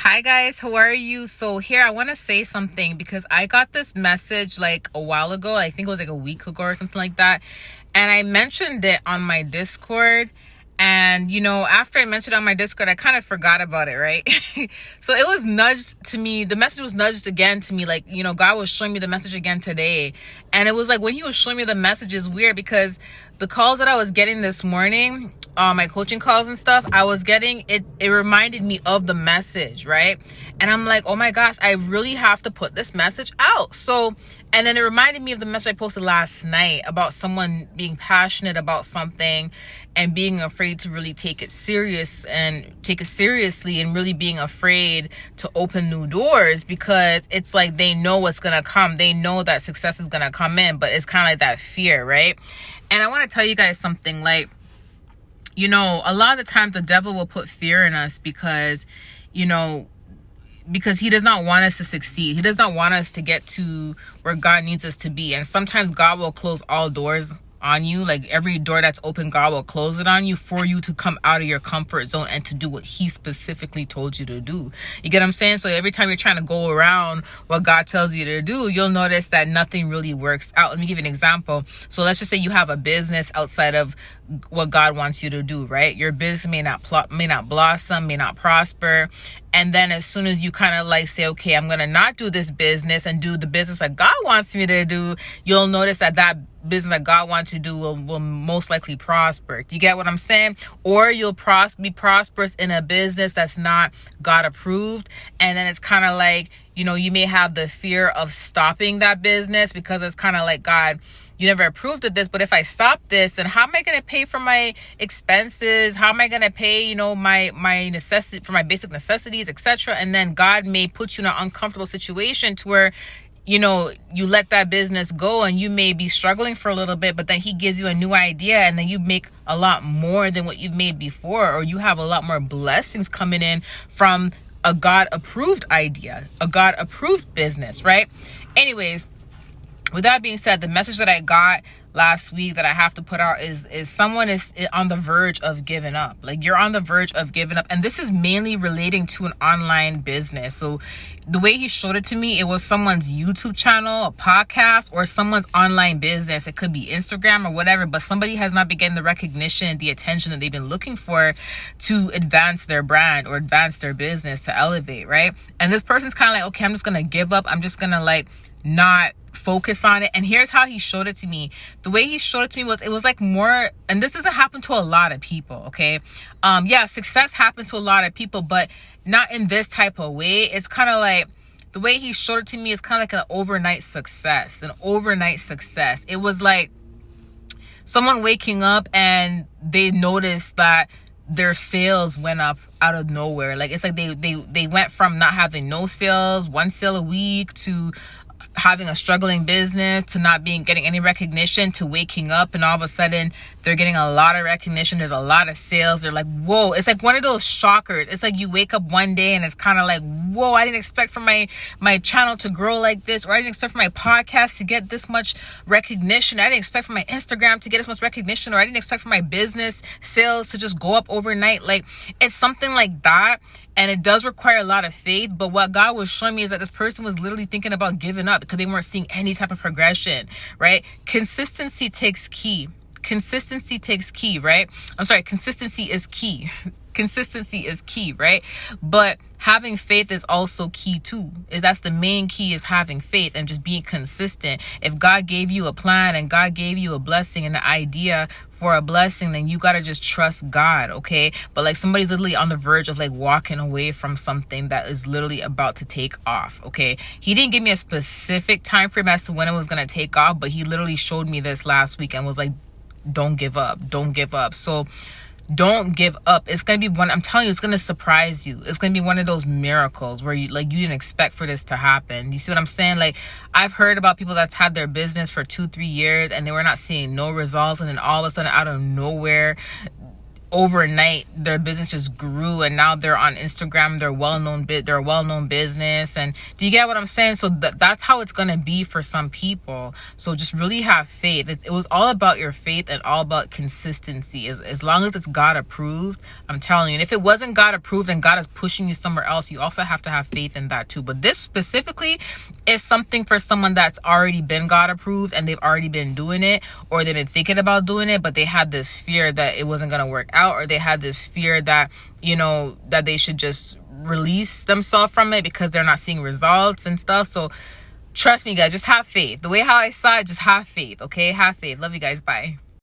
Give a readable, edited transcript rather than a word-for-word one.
Hi guys, how are you? So here I want to say something because I got this message like a while ago. I think it was like a week ago or something like that. And I mentioned it on my Discord. And after I mentioned it on my Discord, I kind of forgot about it, right? So it was nudged to me. The message was nudged again to me. Like, God was showing me the message again today. And it was like when he was showing me the message is weird because the calls that I was getting this morning, my coaching calls and stuff, I was getting it reminded me of the message, right? And I'm like, oh my gosh, I really have to put this message out. So, and then it reminded me of the message I posted last night about someone being passionate about something and being afraid to really take it serious and take it seriously, and really being afraid to open new doors because it's like they know what's gonna come. They know that success is gonna come in, but it's kind of like that fear, right? And I want to tell you guys something, like, a lot of the times the devil will put fear in us because he does not want us to succeed. He does not want us to get to where God needs us to be. And sometimes God will close all doors on you. Like every door that's open, God will close it on you for you to come out of your comfort zone and to do what he specifically told you to do. You get what I'm saying? So every time you're trying to go around what God tells you to do, you'll notice that nothing really works out. Let me give you an example. So let's just say you have a business outside of what God wants you to do, right? Your business may not blossom, may not prosper. And then as soon as you kind of like say, okay, I'm going to not do this business and do the business that God wants me to do, you'll notice that business that God wants you to do will most likely prosper. Do you get what I'm saying? Or you'll be prosperous in a business that's not God approved. And then it's kind of like, you may have the fear of stopping that business because it's kind of like, God, you never approved of this, but if I stop this, then how am I going to pay for my expenses? How am I going to pay, my necessity for my basic necessities, etc.? And then God may put you in an uncomfortable situation to where, you let that business go and you may be struggling for a little bit, but then he gives you a new idea and then you make a lot more than what you've made before, or you have a lot more blessings coming in from a God approved idea, a God approved business, right? Anyways, with that being said, the message that I got last week that I have to put out is someone is on the verge of giving up. Like, you're on the verge of giving up. And this is mainly relating to an online business. So the way he showed it to me, it was someone's YouTube channel, a podcast, or someone's online business. It could be Instagram or whatever, but somebody has not been getting the recognition, the attention that they've been looking for to advance their brand or advance their business, to elevate, right? And this person's kind of like, okay, I'm just going to give up. I'm just going to like not focus on it. And here's how he showed it to me. The way he showed it to me was, it was like more, and this doesn't happen to a lot of people, okay? Success happens to a lot of people, but not in this type of way. It's kind of like, the way he showed it to me is kind of like an overnight success. It was like someone waking up and they noticed that their sales went up out of nowhere. Like, it's like they went from not having no sales, one sale a week, to having a struggling business, to not getting any recognition, to waking up and all of a sudden they're getting a lot of recognition. There's a lot of sales. They're like, whoa. It's like one of those shockers. It's like you wake up one day and it's kind of like, whoa, I didn't expect for my channel to grow like this, or I didn't expect for my podcast to get this much recognition. I didn't expect for my Instagram to get this much recognition, or I didn't expect for my business sales to just go up overnight. Like, it's something like that. And it does require a lot of faith. But what God was showing me is that this person was literally thinking about giving up because they weren't seeing any type of progression, right? Consistency takes key. Consistency takes key, right? I'm sorry, consistency is key. Consistency is key, right? But having faith is also key too. That's the main key, is having faith and just being consistent. If God gave you a plan and God gave you a blessing and the idea for a blessing, then you got to just trust God, okay? But like, somebody's literally on the verge of like walking away from something that is literally about to take off, okay? He didn't give me a specific time frame as to when it was going to take off, but he literally showed me this last week and was like, don't give up. So don't give up. It's going to be I'm telling you, it's going to surprise you. It's going to be one of those miracles where you didn't expect for this to happen. You see what I'm saying? Like, I've heard about people that's had their business for 2-3 years and they were not seeing no results. And then all of a sudden, out of nowhere, overnight their business just grew, and now they're on Instagram, they're a well-known business. And do you get what I'm saying? So that's how it's gonna be for some people. So just really have faith. It was all about your faith and all about consistency. As long as it's God approved, I'm telling you. And if it wasn't God approved and God is pushing you somewhere else, you also have to have faith in that too. But this specifically is something for someone that's already been God approved and they've already been doing it, or they've been thinking about doing it, but they had this fear that it wasn't gonna work out, or they had this fear that, you know, that they should just release themselves from it because they're not seeing results and stuff. So trust me, guys, just have faith. The way how I saw it, just have faith. Okay, have faith. Love you guys. Bye.